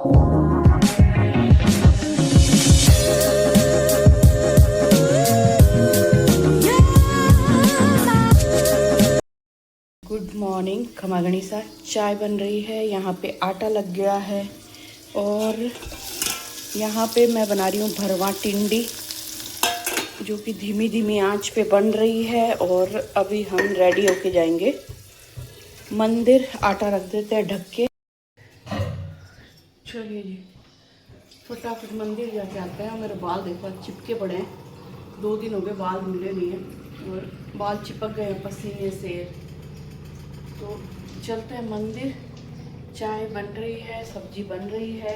Good morning खमा गणिसा। चाय बन रही है, यहाँ पे आटा लग गया है और यहाँ पे मैं बना रही हूँ भरवा टिंडी, जो कि धीमी धीमी आंच पे बन रही है। और अभी हम रेडी होके जाएंगे मंदिर। आटा रख देते हैं ढक के। चलिए जी, फटाफट मंदिर जाके आते हैं। मेरे बाल देखो चिपके पड़े हैं, 2 दिन हो गए बाल मिले नहीं हैं और बाल चिपक गए हैं पसीने से। तो चलते हैं मंदिर। चाय बन रही है, सब्जी बन रही है,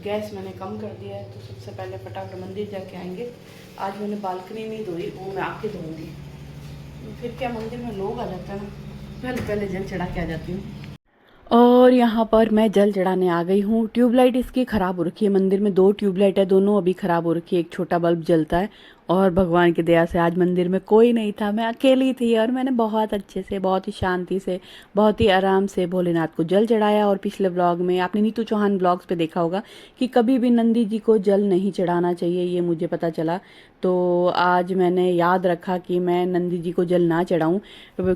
गैस मैंने कम कर दिया है। तो सबसे पहले फटाफट मंदिर जाके आएंगे। आज मैंने बालकनी नहीं धोई, वो मैं आके धोऊंगी। फिर क्या मंदिर में लोग आ जाते हैं ना, पहले पहले जल चढ़ा के आ जाती हूँ। और यहाँ पर मैं जल चढ़ाने आ गई हूँ। ट्यूबलाइट इसकी ख़राब हो रखी है। मंदिर में 2 ट्यूबलाइट है, दोनों अभी ख़राब हो रखी है। एक छोटा बल्ब जलता है और भगवान की दया से आज मंदिर में कोई नहीं था, मैं अकेली थी। और मैंने बहुत अच्छे से, बहुत ही शांति से, बहुत ही आराम से भोलेनाथ को जल चढ़ाया। और पिछले ब्लॉग में आपने नीतू चौहान ब्लॉग्स पे देखा होगा कि कभी भी नंदी जी को जल नहीं चढ़ाना चाहिए, ये मुझे पता चला। तो आज मैंने याद रखा कि मैं नंदी जी को जल ना चढ़ाऊँ।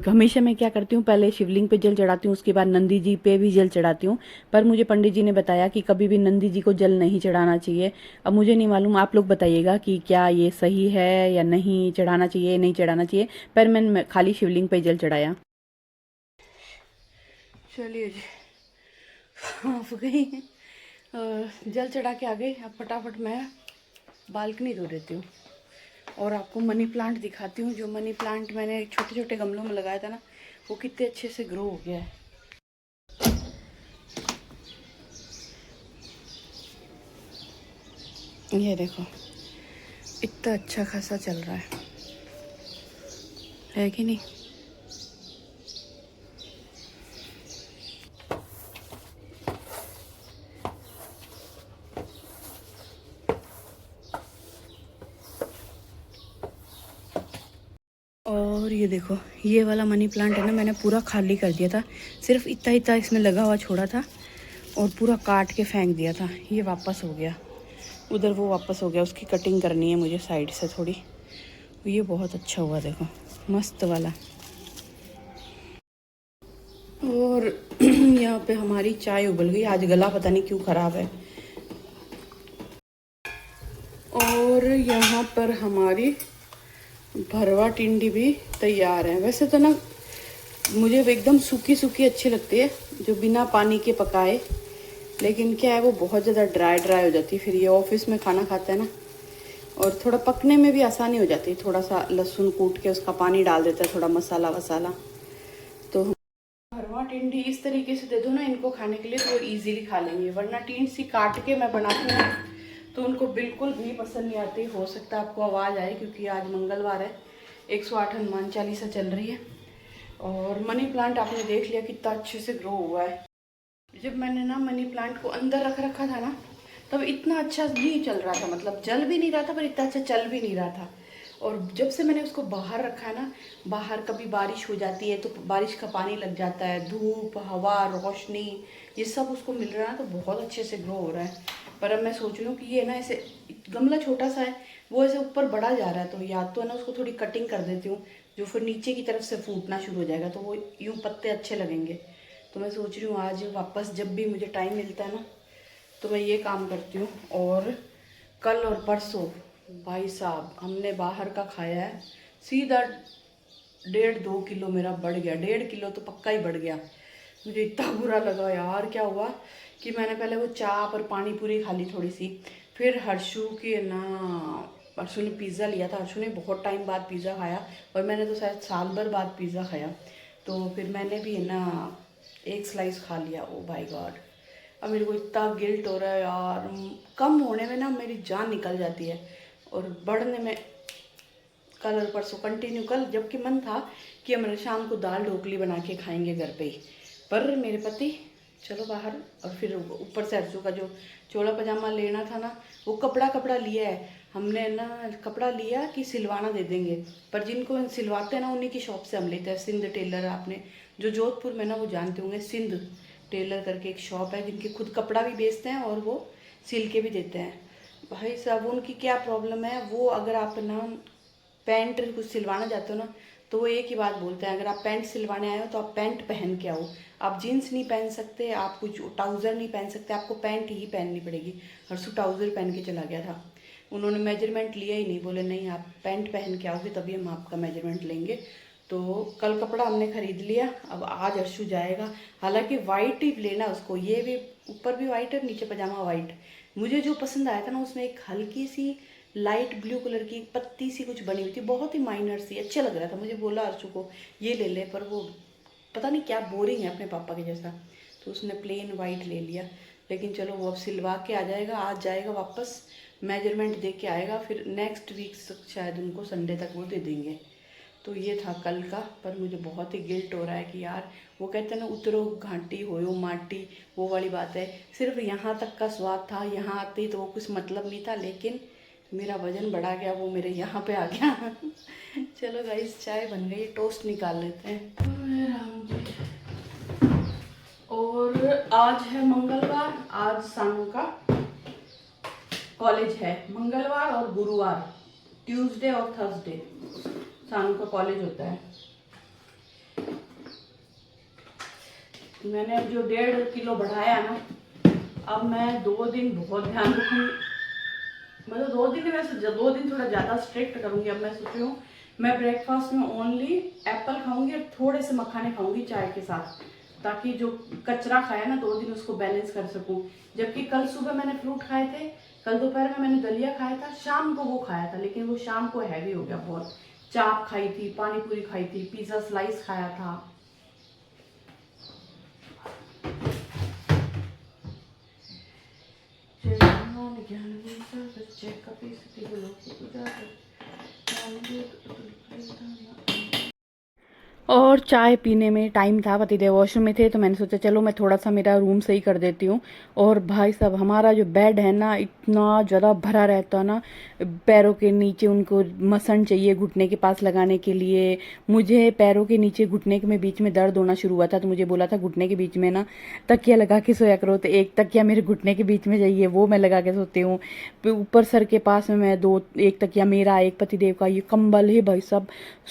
हमेशा मैं क्या करती हूँ, पहले शिवलिंग पे जल चढ़ाती हूँ, उसके बाद नंदी जी पे भी जल चढ़ाती हूँ। पर मुझे पंडित जी ने बताया कि कभी भी नंदी जी को जल नहीं चढ़ाना चाहिए। अब मुझे नहीं मालूम, आप लोग बताइएगा कि क्या ये सही है या नहीं, चढ़ाना चाहिए नहीं चढ़ाना चाहिए। पर मैंने खाली शिवलिंग पे जल चढ़ाया। चलिए जी, आप गई जल चढ़ा के आ गई। अब फटाफट मैं बालकनी धो देती हूँ और आपको मनी प्लांट दिखाती हूँ। जो मनी प्लांट मैंने छोटे छोटे गमलों में लगाया था ना, वो कितने अच्छे से ग्रो हो गया है। ये देखो, इतना अच्छा खासा चल रहा है कि नहीं। और ये देखो, ये वाला मनी प्लांट है ना, मैंने पूरा खाली कर दिया था। सिर्फ इतना इतना इसमें लगा हुआ छोड़ा था और पूरा काट के फेंक दिया था। ये वापस हो गया, उधर वो वापस हो गया। उसकी कटिंग करनी है मुझे साइड से थोड़ी। ये बहुत अच्छा हुआ, देखो मस्त वाला। और यहाँ पे हमारी चाय उबल गई। आज गला पता नहीं क्यों ख़राब है। और यहाँ पर हमारी भरवा टिंडी भी तैयार है। वैसे तो ना मुझे एकदम सूखी सूखी अच्छी लगती है, जो बिना पानी के पकाए। लेकिन क्या है, वो बहुत ज़्यादा ड्राई ड्राई हो जाती है। फिर ये ऑफिस में खाना खाते हैं ना, और थोड़ा पकने में भी आसानी हो जाती है। थोड़ा सा लहसुन कूट के उसका पानी डाल देता है, थोड़ा मसाला वसाला। तो भरवा टिंडी इस तरीके से दे दो ना इनको खाने के लिए, तो वो ईजिली खा लेंगे। वरना टिंड सी काट के मैं बनाती हूँ तो उनको बिल्कुल भी पसंद नहीं आती। हो सकता है आपको आवाज़ आए, क्योंकि आज मंगलवार है, 108 हनुमान चालीसा चल रही है। और मनी प्लांट आपने देख लिया कितना अच्छे से ग्रो हुआ है। जब मैंने ना मनी प्लांट को अंदर रख रखा था ना, तब इतना अच्छा नहीं चल रहा था। मतलब जल भी नहीं रहा था, पर इतना अच्छा चल भी नहीं रहा था। और जब से मैंने उसको बाहर रखा है ना, बाहर कभी बारिश हो जाती है तो बारिश का पानी लग जाता है, धूप हवा रोशनी ये सब उसको मिल रहा है, तो बहुत अच्छे से ग्रो हो रहा है। पर अब मैं सोच रही हूँ कि ये ना ऐसे, गमला छोटा सा है, वो ऐसे ऊपर बढ़ा जा रहा है। तो या तो ना उसको थोड़ी कटिंग कर देती हूँ, जो फिर नीचे की तरफ से फूटना शुरू हो जाएगा, तो वो यूँ पत्ते अच्छे लगेंगे। तो मैं सोच रही हूँ आज वापस जब भी मुझे टाइम मिलता है ना, तो मैं ये काम करती हूँ। और कल और परसों भाई साहब हमने बाहर का खाया है, सीधा 1.5-2 किलो मेरा बढ़ गया। 1.5 किलो तो पक्का ही बढ़ गया। मुझे इतना बुरा लगा यार। क्या हुआ कि मैंने पहले वो चाप और पानी पूरी खा ली थोड़ी सी, फिर हर्षू की ना, हर्षू ने पिज़्ज़ा लिया था। हर्षू ने बहुत टाइम बाद पिज़्ज़ा खाया, और मैंने तो शायद साल भर बाद पिज़्ज़ा खाया। तो फिर मैंने भी है ना 1 स्लाइस खा लिया। ओ भाई गॉड, अब मेरे को इतना गिल्ट हो रहा है यार। कम होने में ना मेरी जान निकल जाती है, और बढ़ने में कल और परसों कंटिन्यू। कल जबकि मन था कि हम शाम को दाल ढोकली बना के खाएंगे घर पे ही, पर मेरे पति चलो बाहर। और फिर ऊपर से हर्षू का जो चोला पजामा लेना था ना, वो कपड़ा लिया है हमने ना। कपड़ा लिया कि सिलवाना दे देंगे, पर जिनको सिलवाते हैं ना उन्हीं की शॉप से हम लेते हैं। सिंध टेलर, आपने जो जोधपुर में ना, वो जानते होंगे सिंध टेलर करके एक शॉप है, जिनके खुद कपड़ा भी बेचते हैं और वो सिल के भी देते हैं। भाई साहब उनकी क्या प्रॉब्लम है, वो अगर आप ना पैंट कुछ सिलवाना चाहते हो ना, तो वो एक ही बात बोलते हैं, अगर आप पैंट सिलवाने आए हो तो आप पैंट पहन के आओ। आप जीन्स नहीं पहन सकते, आप कुछ ट्राउज़र नहीं पहन सकते, आपको पैंट ही पहननी पड़ेगी। हर्षु ट्राउज़र पहन के चला गया था, उन्होंने मेजरमेंट लिया ही नहीं, बोले नहीं आप पैंट पहन के आओगे तभी हम आपका मेजरमेंट लेंगे। तो कल कपड़ा हमने खरीद लिया, अब आज हर्षु जाएगा। हालांकि वाइट ही लेना उसको, ये भी ऊपर भी वाइट है नीचे पजामा वाइट। मुझे जो पसंद आया था ना, उसमें एक हल्की सी लाइट ब्लू कलर की पत्ती सी कुछ बनी हुई थी, बहुत ही माइनर सी, अच्छा लग रहा था। मुझे बोला हर्षु को ये ले ले, पर वो पता नहीं क्या बोरिंग है अपने पापा के जैसा, तो उसने प्लेन वाइट ले लिया। लेकिन चलो वो अब सिलवा के आ जाएगा, आज जाएगा वापस, मेजरमेंट दे के आएगा, फिर नेक्स्ट वीक शायद उनको संडे तक वो दे देंगे। तो ये था कल का, पर मुझे बहुत ही गिल्ट हो रहा है कि यार वो कहते हैं ना उतरो घाटी होयो माटी, वो वाली बात है। सिर्फ यहाँ तक का स्वाद था, यहाँ आते तो वो कुछ मतलब नहीं था, लेकिन मेरा वजन बढ़ा गया, वो मेरे यहाँ पे आ गया। चलो गाइस चाय बन गई, टोस्ट निकाल लेते हैं। और आज है मंगलवार, आज सानू का कॉलेज है। मंगलवार और गुरुवार, ट्यूसडे और थर्सडे सानू का कॉलेज होता है। मैंने अब जो 1.5 किलो बढ़ाया ना, अब मैं 2 दिन बहुत ध्यान रखूँगी, मतलब 2 दिन में वैसे 2 दिन थोड़ा ज़्यादा स्ट्रिक्ट करूँगी। अब मैं सोच रही हूँ मैं ब्रेकफास्ट में ओनली एप्पल खाऊंगी और थोड़े से मखाने खाऊंगी चाय के साथ, ताकि जो कचरा खाया ना 2 दिन उसको बैलेंस कर सकूँ। जबकि कल सुबह मैंने फ्रूट खाए थे, कल दोपहर में मैंने दलिया खाया था, शाम को वो खाया था, लेकिन वो शाम को हैवी हो गया बहुत। चाप खाई थी, पानी पूरी खाई थी, पिज़्ज़ा स्लाइस खाया था। और चाय पीने में टाइम था, पतिदेव वॉशरूम में थे, तो मैंने सोचा चलो मैं थोड़ा सा मेरा रूम सही कर देती हूँ। और भाई साहब हमारा जो बेड है ना, इतना ज़्यादा भरा रहता ना, पैरों के नीचे उनको मसन चाहिए घुटने के पास लगाने के लिए। मुझे पैरों के नीचे घुटने के में बीच में दर्द होना शुरू हुआ था, तो मुझे बोला था घुटने के बीच में ना तकिया लगा के सोया करो, तो एक तकिया मेरे घुटने के बीच में चाहिए, वो मैं लगा के सोती हूँ। ऊपर सर के पास में मैं एक तकिया मेरा, एक पतिदेव का। ये कंबल है भाई साहब,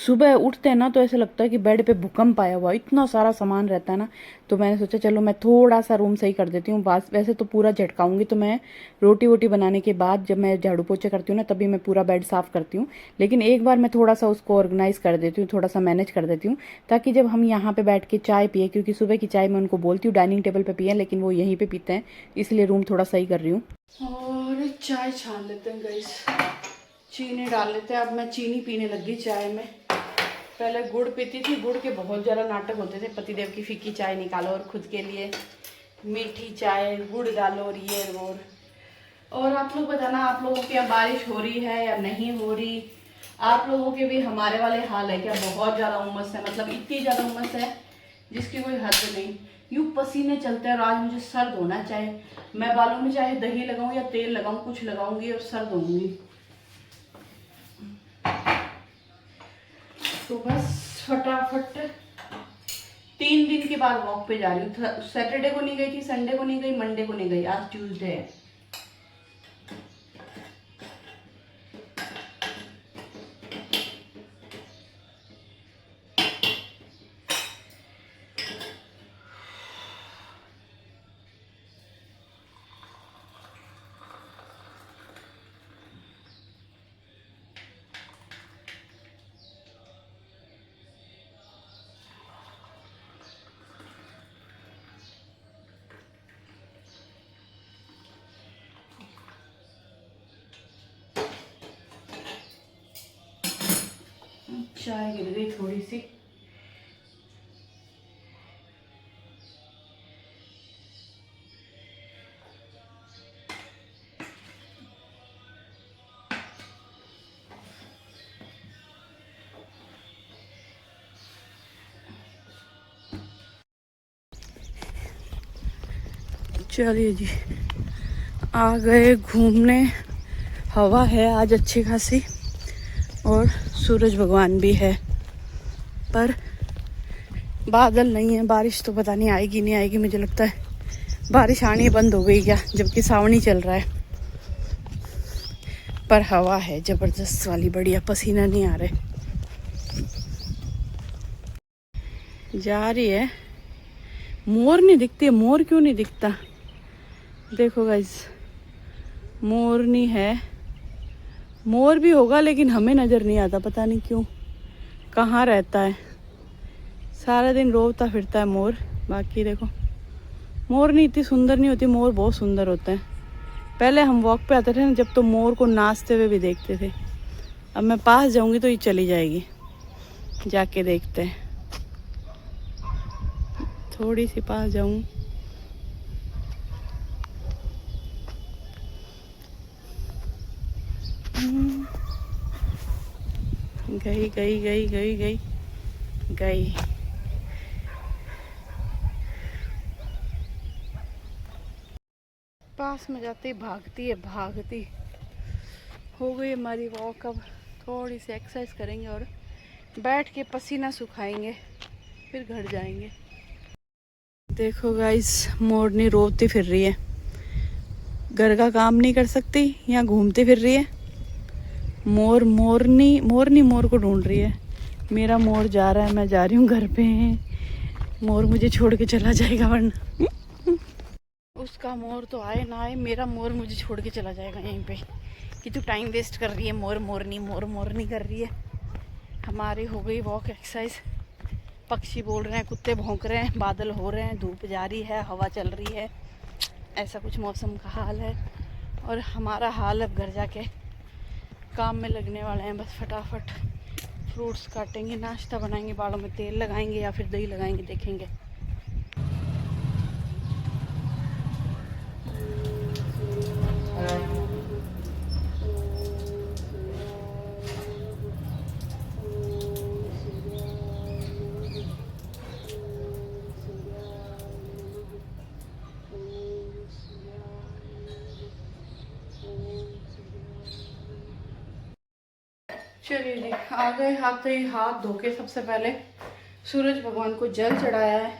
सुबह उठते हैं ना तो ऐसा लगता है कि बेड पे भूकंप आया हुआ, इतना सारा सामान रहता है ना। तो मैंने सोचा चलो मैं थोड़ा सा रूम सही कर देती हूँ। वैसे तो पूरा झटकाऊंगी, तो मैं रोटी वोटी बनाने के बाद जब मैं झाड़ू पोछा करती हूँ ना, तभी मैं पूरा बेड साफ करती हूँ। लेकिन एक बार मैं थोड़ा सा उसको ऑर्गेनाइज कर देती हूँ, थोड़ा सा मैनेज कर देती हूँ, ताकि जब हम यहाँ पे बैठ के चाय पिए, क्योंकि सुबह की चाय मैं उनको बोलती हूँ डाइनिंग टेबल पे पिए, लेकिन वो यहीं पे पीते हैं, इसलिए रूम थोड़ा सही कर रही हूँ। और चाय छान लेते हैं गाइस, चीनी डाल लेते हैं। अब मैं चीनी पीने लगी चाय में, पहले गुड़ पीती थी, गुड़ के बहुत ज़्यादा नाटक होते थे, पतिदेव की फीकी चाय निकालो और खुद के लिए मीठी चाय, गुड़ डालो और ये वो। और आप लोग बताना, आप लोगों की यहाँ बारिश हो रही है या नहीं हो रही? आप लोगों के भी हमारे वाले हाल है क्या? बहुत ज़्यादा उमस है, मतलब इतनी ज़्यादा उमस है जिसकी कोई हद नहीं। यूँ पसीने चलते हैं, और आज मुझे सर्द होना चाहे, मैं बालों में चाहे दही लगाऊँ या तेल लगाऊँ, कुछ लगाऊंगी और सर्द होंगी। तो बस फटाफट 3 दिन के बाद वॉक पे जा रही हूँ। सैटरडे को नहीं गई थी, संडे को नहीं गई, मंडे को नहीं गई, आज ट्यूसडे है। चाय गिर गई थोड़ी सी। चलिए जी, आ गए घूमने। हवा है आज अच्छी खासी और सूरज भगवान भी है, पर बादल नहीं है, बारिश तो पता नहीं आएगी नहीं आएगी। मुझे लगता है बारिश आनी बंद हो गई क्या, जबकि सावनी चल रहा है। पर हवा है जबरदस्त वाली, बढ़िया, पसीना नहीं आ रहा। जा रही है। मोर नहीं दिखती है, मोर क्यों नहीं दिखता? देखो गाइस, मोर नहीं है। मोर भी होगा लेकिन हमें नज़र नहीं आता, पता नहीं क्यों, कहाँ रहता है। सारा दिन रोता फिरता है मोर। बाकी देखो, मोर नहीं इतनी सुंदर नहीं होती, मोर बहुत सुंदर होता है। पहले हम वॉक पे आते थे ना जब, तो मोर को नाचते हुए भी देखते थे। अब मैं पास जाऊंगी तो ये चली जाएगी। जाके देखते हैं, थोड़ी सी पास जाऊं। गई गई गई गई गई गई। पास में जाते ही भागती है, भागती। हो गई हमारी वॉक। अब थोड़ी सी एक्सरसाइज करेंगे और बैठ के पसीना सुखाएंगे, फिर घर जाएंगे। देखो गाइस, मोरनी रोती फिर रही है, घर का काम नहीं कर सकती, यहाँ घूमती फिर रही है। मोरनी मोर को ढूंढ रही है। मेरा मोर जा रहा है, मैं जा रही हूँ घर पे। मोर मुझे छोड़ के चला जाएगा वरना। उसका मोर तो आए ना आए, मेरा मोर मुझे छोड़ के चला जाएगा यहीं पे, कि तू टाइम वेस्ट कर रही है, मोरनी कर रही है। हमारी हो गई वॉक, एक्सरसाइज। पक्षी बोल रहे हैं, कुत्ते भौंक रहे हैं, बादल हो रहे हैं, धूप जा रही है, हवा चल रही है। ऐसा कुछ मौसम का हाल है। और हमारा हाल अब घर जाके काम में लगने वाले हैं। बस फटाफट फ्रूट्स काटेंगे, नाश्ता बनाएंगे, बालों में तेल लगाएंगे या फिर दही लगाएंगे, देखेंगे। चलिए जी, आ गए। हाथ धो के सबसे पहले सूरज भगवान को जल चढ़ाया है,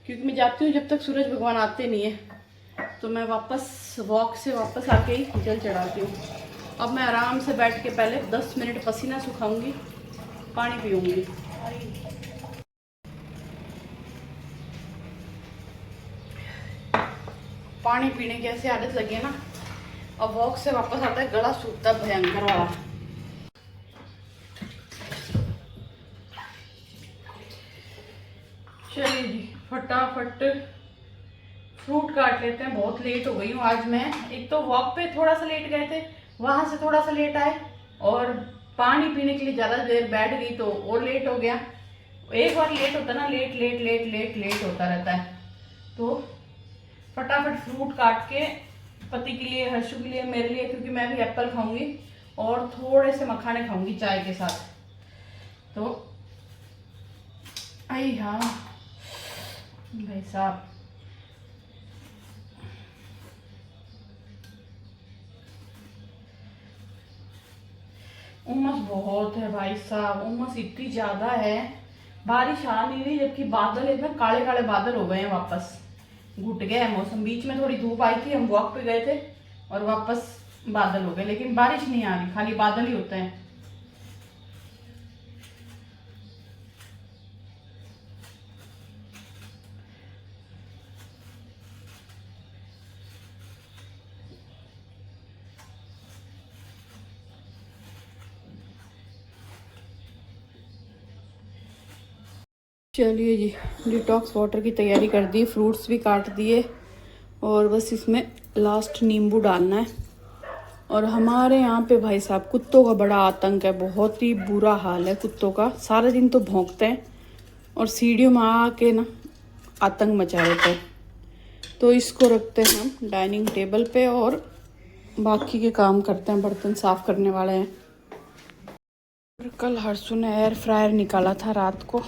क्योंकि मैं जाती हूँ जब तक सूरज भगवान आते नहीं है, तो मैं वापस वॉक से वापस आके ही जल चढ़ाती हूँ। अब मैं आराम से बैठ के पहले 10 मिनट पसीना सुखाऊंगी, पानी पीऊँगी। पानी पीने की ऐसी आदत लगी है ना, अब वॉक से वापस आता है गला सूखता भयंकर वाला। चलिए जी, फटाफट फ्रूट काट लेते हैं। बहुत लेट हो गई हूँ आज मैं। एक तो वॉक पे थोड़ा सा लेट गए थे, वहां से थोड़ा सा लेट आए, और पानी पीने के लिए ज़्यादा देर बैठ गई तो और लेट हो गया। एक बार लेट होता ना, late late late late late होता रहता है। तो फटाफट फ्रूट काट के पति के लिए, हर्षु के लिए, मेरे लिए, क्योंकि मैं भी एप्पल खाऊंगी और थोड़े से मखाने खाऊंगी चाय के साथ। तो आई हाँ भाई साहब, उमस बहुत है भाई साहब, उमस इतनी ज्यादा है। बारिश आ नहीं रही, जबकि बादल एकदम काले काले बादल हो गए हैं, वापस घुट गया है मौसम। बीच में थोड़ी धूप आई थी, हम वॉक पे गए थे और वापस बादल हो गए, लेकिन बारिश नहीं आ रही, खाली बादल ही होते हैं। चलिए जी, डिटॉक्स वाटर की तैयारी कर दी, फ्रूट्स भी काट दिए और बस इसमें लास्ट नींबू डालना है। और हमारे यहाँ पे भाई साहब कुत्तों का बड़ा आतंक है, बहुत ही बुरा हाल है कुत्तों का। सारा दिन तो भौंकते हैं और सीढ़ियों में आके ना आतंक मचा देते हैं। तो इसको रखते हैं हम डाइनिंग टेबल पे और बाकी के काम करते हैं, बर्तन साफ करने वाले हैं। कल हर्षु ने एयर फ्रायर निकाला था रात को,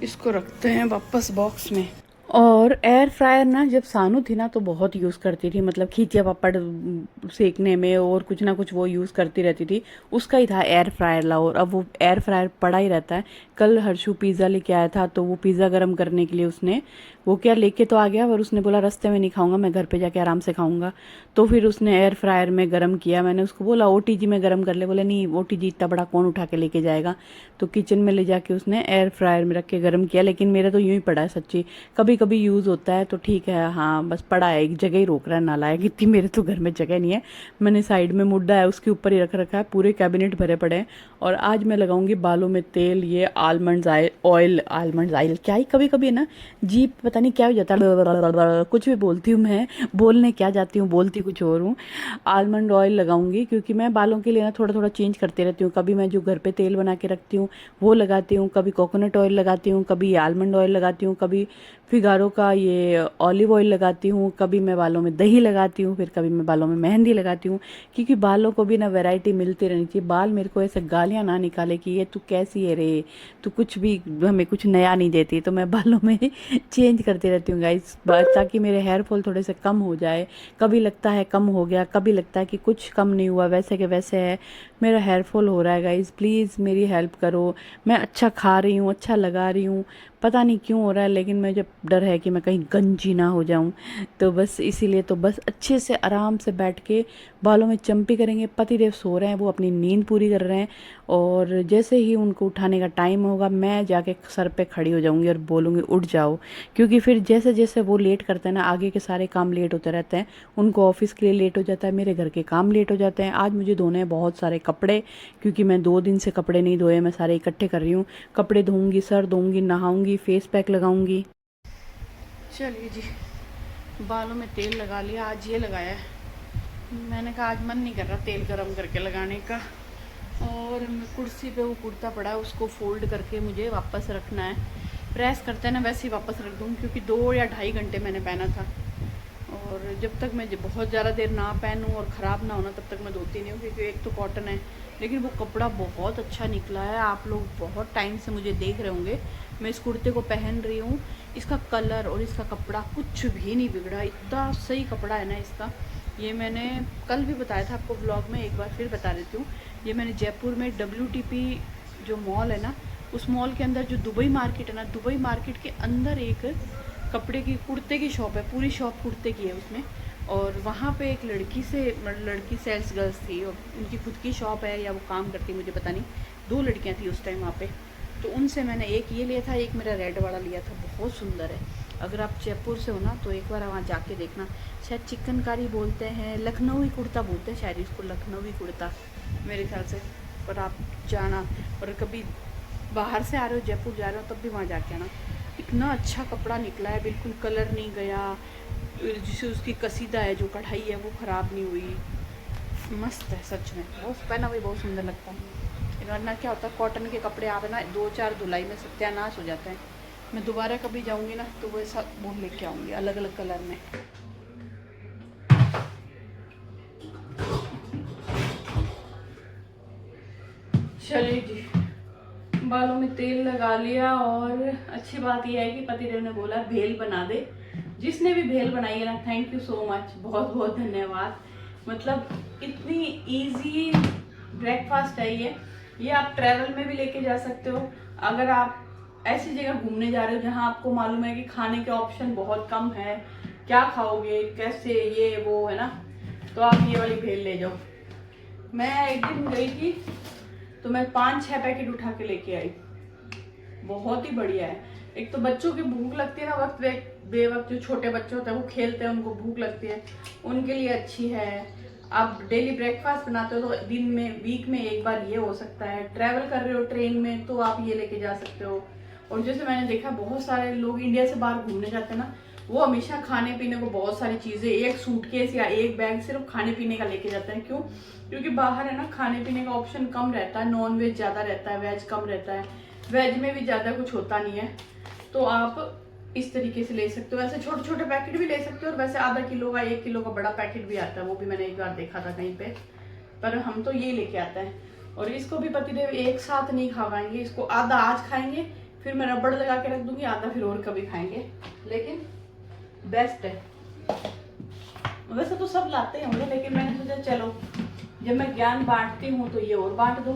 इसको रखते हैं वापस बॉक्स में। और एयर फ्रायर ना जब सानू थी ना तो बहुत यूज़ करती थी, मतलब खींचे पापड़ सेकने में और कुछ ना कुछ वो यूज़ करती रहती थी। उसका ही था एयर फ्रायर लाओ, और अब वो एयर फ्रायर पड़ा ही रहता है। कल हर्षु पिज़्ज़ा लेके आया था तो वो पिज़्ज़ा गर्म करने के लिए उसने वो क्या लेके तो आ गया, पर उसने बोला रास्ते में नहीं खाऊंगा, मैं घर पे जाके आराम से खाऊंगा। तो फिर उसने एयर फ्रायर में गर्म किया। मैंने उसको बोला ओटीजी में गर्म कर ले, बोले नहीं ओटीजी इतना बड़ा कौन उठा के लेके जाएगा। तो किचन में ले जाके उसने एयर फ्रायर में रख के गर्म किया। लेकिन मेरा तो यूं ही पड़ा है सच्ची, कभी कभी यूज़ होता है तो ठीक है, हाँ बस पड़ा है, एक जगह ही रोक रहा है, नालायक। इतनी मेरे तो घर में जगह नहीं है, मैंने साइड में मुड्डा है उसके ऊपर ही रख रखा है, पूरे कैबिनेट भरे पड़े हैं। और आज मैं लगाऊंगी बालों में तेल, ये आलमंड ऑयल, आलमंड ऑयल क्या ही कभी कभी है ना जीप पता नहीं क्या हो जाता है, कुछ भी बोलती हूँ मैं, बोलने क्या जाती हूँ बोलती कुछ और हूँ। आलमंड ऑयल लगाऊंगी क्योंकि मैं बालों के लिए ना थोड़ा थोड़ा चेंज करती रहती हूँ। कभी मैं जो घर पे तेल बना के रखती हूँ वो लगाती हूँ, कभी कोकोनट ऑयल लगाती हूँ, कभी आलमंड ऑयल लगाती हूँ, कभी फिगारो का ये ऑलिव ऑयल लगाती हूँ, कभी मैं बालों में दही लगाती हूँ, फिर कभी मैं बालों में मेहंदी लगाती हूँ। क्योंकि बालों को भी ना वैरायटी मिलती रहनी चाहिए। बाल मेरे को ऐसे गालियाँ ना निकाले कि ये तू कैसी है रे, तू कुछ भी हमें कुछ नया नहीं देती। तो मैं बालों में चेंज करती रहती हूँ गाइस, ताकि मेरे हेयर फॉल थोड़े से कम हो जाए। कभी लगता है कम हो गया, कभी लगता है कि कुछ कम नहीं हुआ, वैसे के वैसे है। मेरा हेयर फॉल हो रहा है गाइस, प्लीज़ मेरी हेल्प करो। मैं अच्छा खा रही हूँ, अच्छा लगा रही हूँ, पता नहीं क्यों हो रहा है, लेकिन मुझे डर है कि मैं कहीं गंजी ना हो जाऊं। तो बस इसीलिए तो बस अच्छे से आराम से बैठ के बालों में चंपी करेंगे। पतिदेव सो रहे हैं, वो अपनी नींद पूरी कर रहे हैं, और जैसे ही उनको उठाने का टाइम होगा मैं जाके सर पे खड़ी हो जाऊंगी और बोलूँगी उठ जाओ। क्योंकि फिर जैसे जैसे वो लेट करते हैं ना आगे के सारे काम लेट होते रहते हैं। उनको ऑफिस के लिए लेट हो जाता है, मेरे घर के काम लेट हो जाते हैं। आज मुझे धोने हैं बहुत सारे कपड़े, क्योंकि मैं 2 दिन से कपड़े नहीं धोए, मैं सारे इकट्ठे कर रही हूँ। कपड़े धोऊंगी, सर धोऊंगी, नहाऊंगी, फेस पैक लगाऊंगी। चलिए जी, बालों में तेल लगा लिया, आज ये लगाया है। मैंने कहा आज मन नहीं कर रहा तेल गरम करके लगाने का। और कुर्सी पे वो कुर्ता पड़ा है, उसको फोल्ड करके मुझे वापस रखना है। प्रेस करते हैं ना वैसे ही वापस रख दूँ, क्योंकि 2 या ढाई घंटे मैंने पहना था। और जब तक मैं बहुत ज़्यादा देर ना पहनूँ और ख़राब ना होना तब तक मैं धोती नहीं हूँ, क्योंकि एक तो कॉटन है, लेकिन वो कपड़ा बहुत अच्छा निकला है। आप लोग बहुत टाइम से मुझे देख रहे होंगे, मैं इस कुर्ते को पहन रही हूँ। इसका कलर और इसका कपड़ा कुछ भी नहीं बिगड़ा, इतना सही कपड़ा है ना इसका। ये मैंने कल भी बताया था आपको व्लॉग में, एक बार फिर बता देती हूँ। ये मैंने जयपुर में WTP जो मॉल है ना, उस मॉल के अंदर जो दुबई मार्केट है ना, दुबई मार्केट के अंदर एक कपड़े की कुर्ते की शॉप है, पूरी शॉप कुर्ते की है उसमें। और वहाँ पे एक लड़की सेल्स गर्ल्स थी, और उनकी खुद की शॉप है या वो काम करती मुझे पता नहीं। 2 लड़कियाँ थी उस टाइम वहाँ पे। तो उनसे मैंने एक ये लिया था, एक मेरा रेड वाला लिया था, बहुत सुंदर है। अगर आप जयपुर से हो ना तो एक बार वहाँ जाके देखना। शायद चिकनकारी बोलते हैं, लखनवी कुर्ता बोलते हैं शायद इसको, लखनवी कुर्ता मेरे ख्याल से। पर आप जाना, और कभी बाहर से आ रहे हो जयपुर जा रहे हो तब भी वहाँ जाके आना। इतना अच्छा कपड़ा निकला है, बिल्कुल कलर नहीं गया। जिसे उसकी कसीदा है जो कढ़ाई है वो ख़राब नहीं हुई, मस्त है सच में। बहुत पहना हुई बहुत सुंदर लगता है। वरना क्या होता है कॉटन के कपड़े आप ना 2-4 धुलाई में सत्यानाश हो जाते हैं। मैं दोबारा कभी जाऊँगी ना तो वो ऐसा वो लेके आऊँगी अलग अलग कलर में। चलिए जी, बालों में तेल लगा लिया। और अच्छी बात यह है कि पतिदेव ने बोला भेल बना दे। जिसने भी भेल बनाई है ना, थैंक यू सो मच, बहुत बहुत धन्यवाद। मतलब इतनी इजी ब्रेकफास्ट है ये आप ट्रैवल में भी लेके जा सकते हो। अगर आप ऐसी जगह घूमने जा रहे हो जहाँ आपको मालूम है कि खाने के ऑप्शन बहुत कम है, क्या खाओगे कैसे ये वो है ना, तो आप ये वाली भेल ले जाओ। मैं एक दिन गई थी तो मैं 5-6 पैकेट उठा के लेके आई, बहुत ही बढ़िया है। एक तो बच्चों की भूख लगती है ना वक्त बेवक्त, जो छोटे बच्चे होते हैं वो खेलते हैं उनको भूख लगती है, उनके लिए अच्छी है। आप डेली ब्रेकफास्ट बनाते हो तो दिन में वीक में एक बार ये हो सकता है। ट्रैवल कर रहे हो ट्रेन में तो आप ये लेके जा सकते हो। और जैसे मैंने देखा बहुत सारे लोग इंडिया से बाहर घूमने जाते हैं ना, वो हमेशा खाने पीने को बहुत सारी चीज़ें, एक सूटकेस या एक बैग सिर्फ खाने पीने का लेके जाते हैं। क्यों? क्योंकि बाहर है ना खाने पीने का ऑप्शन कम रहता है, नॉन वेज ज़्यादा रहता है, वेज कम रहता है, वेज में भी ज़्यादा कुछ होता नहीं है। तो आप इस तरीके से ले सकते हो। वैसे छोटे छोटे पैकेट भी ले सकते हो, और वैसे आधा किलो का 1 किलो का बड़ा पैकेट भी आता है, वो भी मैंने एक बार देखा था कहीं पे। पर हम तो ये लेके आते हैं। और इसको भी पतिदेव एक साथ नहीं खा पाएंगे, इसको आधा आज खाएंगे, फिर मैं रबड़ लगा के रख दूंगी, आधा फिर और कभी खाएंगे, लेकिन बेस्ट है। वैसे तो सब लाते होंगे, लेकिन मैंने सोचा चलो जब मैं ज्ञान बांटती हूँ तो ये और बांट दूँ।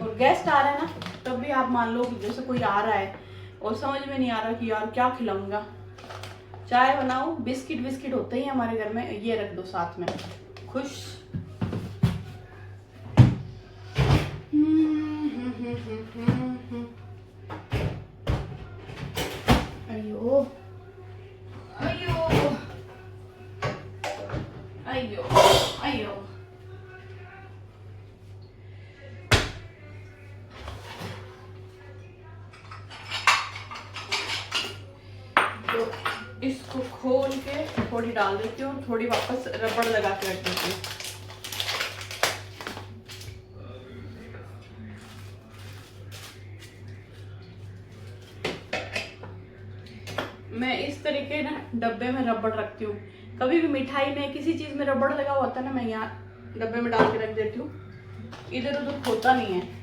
और गेस्ट आ रहा है ना, तब भी आप मान लो कि जैसे कोई आ रहा है और समझ में नहीं आ रहा कि यार क्या खिलाऊंगा, चाय बनाओ, बिस्किट बिस्किट होते ही हमारे घर में, ये रख दो साथ में, खुश। अयो अयो अयो अयो। तो इसको खोल के थोड़ी डाल देती हूँ, थोड़ी वापस रबड़ लगा के रख देती हूँ। मैं इस तरीके ना डब्बे में रबड़ रखती हूँ। कभी भी मिठाई में किसी चीज में रबड़ लगा हुआ होता है ना, मैं यहाँ डब्बे में डाल के रख देती हूँ, इधर उधर होता नहीं है।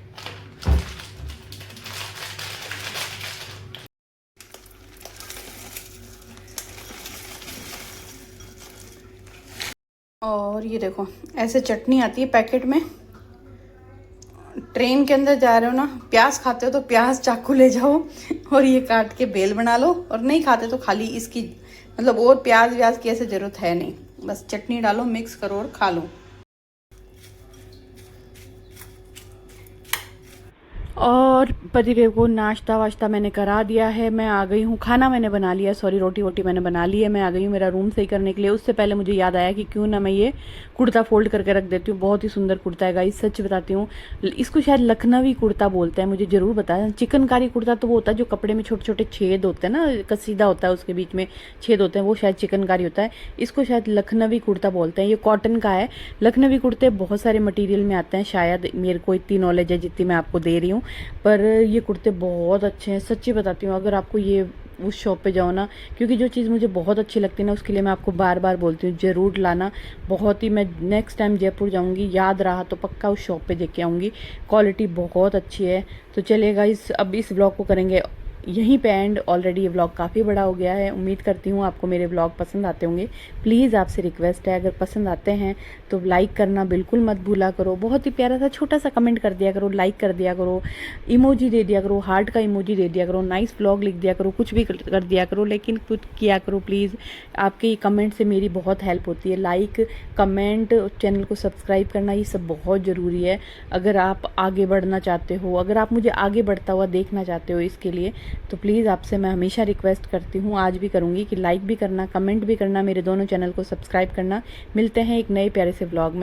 और ये देखो ऐसे चटनी आती है पैकेट में। ट्रेन के अंदर जा रहे हो ना, प्याज खाते हो तो प्याज चाकू ले जाओ और ये काट के बेल बना लो, और नहीं खाते तो खाली इसकी मतलब और प्याज व्याज की ऐसे जरूरत है नहीं, बस चटनी डालो, मिक्स करो और खा लो। और पतिदेव को नाश्ता वाश्ता मैंने करा दिया है, मैं आ गई हूँ, खाना मैंने बना लिया, सॉरी रोटी वोटी मैंने बना ली है। मैं आ गई हूँ मेरा रूम सही करने के लिए। उससे पहले मुझे याद आया कि क्यों ना मैं ये कुर्ता फोल्ड करके रख देती हूँ। बहुत ही सुंदर कुर्ता है गाइस, सच बताती हूँ। इसको शायद लखनवी कुर्ता बोलते हैं, मुझे ज़रूर बताया। चिकनकारी कुर्ता तो वो होता है जो कपड़े में छोटे छोटे छेद होते हैं ना, कसीदा होता है, उसके बीच में छेद होते हैं, वो शायद चिकनकारी होता है। इसको शायद लखनवी कुर्ता बोलते हैं। ये कॉटन का है। लखनवी कुर्ते बहुत सारे मटीरियल में आते हैं, शायद मेरे को इतनी नॉलेज है जितनी मैं आपको दे रही हूँ, पर ये कुर्ते बहुत अच्छे हैं, सच्ची बताती हूँ। अगर आपको ये उस शॉप पे जाओ ना, क्योंकि जो चीज़ मुझे बहुत अच्छी लगती है ना, उसके लिए मैं आपको बार बार बोलती हूँ ज़रूर लाना। बहुत ही, मैं नेक्स्ट टाइम जयपुर जाऊँगी, याद रहा तो पक्का उस शॉप पे देख के आऊँगी, क्वालिटी बहुत अच्छी है। तो चलिएगा अब इस ब्लॉग को करेंगे यहीं पे एंड। ऑलरेडी ये व्लॉग काफ़ी बड़ा हो गया है। उम्मीद करती हूँ आपको मेरे व्लॉग पसंद आते होंगे। प्लीज़ आपसे रिक्वेस्ट है, अगर पसंद आते हैं तो लाइक करना बिल्कुल मत भूला करो। बहुत ही प्यारा सा छोटा सा कमेंट कर दिया करो, लाइक कर दिया करो, इमोजी दे दिया करो, हार्ट का इमोजी दे दिया करो, नाइस व्लॉग लिख दिया करो, कुछ भी कर दिया करो, लेकिन कुछ किया करो प्लीज़। आपके कमेंट से मेरी बहुत हेल्प होती है। लाइक, कमेंट, चैनल को सब्सक्राइब करना, ये सब बहुत ज़रूरी है अगर आप आगे बढ़ना चाहते हो, अगर आप मुझे आगे बढ़ता हुआ देखना चाहते हो। इसके लिए तो प्लीज़ आपसे मैं हमेशा रिक्वेस्ट करती हूँ, आज भी करूँगी, कि लाइक भी करना, कमेंट भी करना, मेरे दोनों चैनल को सब्सक्राइब करना। मिलते हैं एक नए प्यारे से व्लॉग में।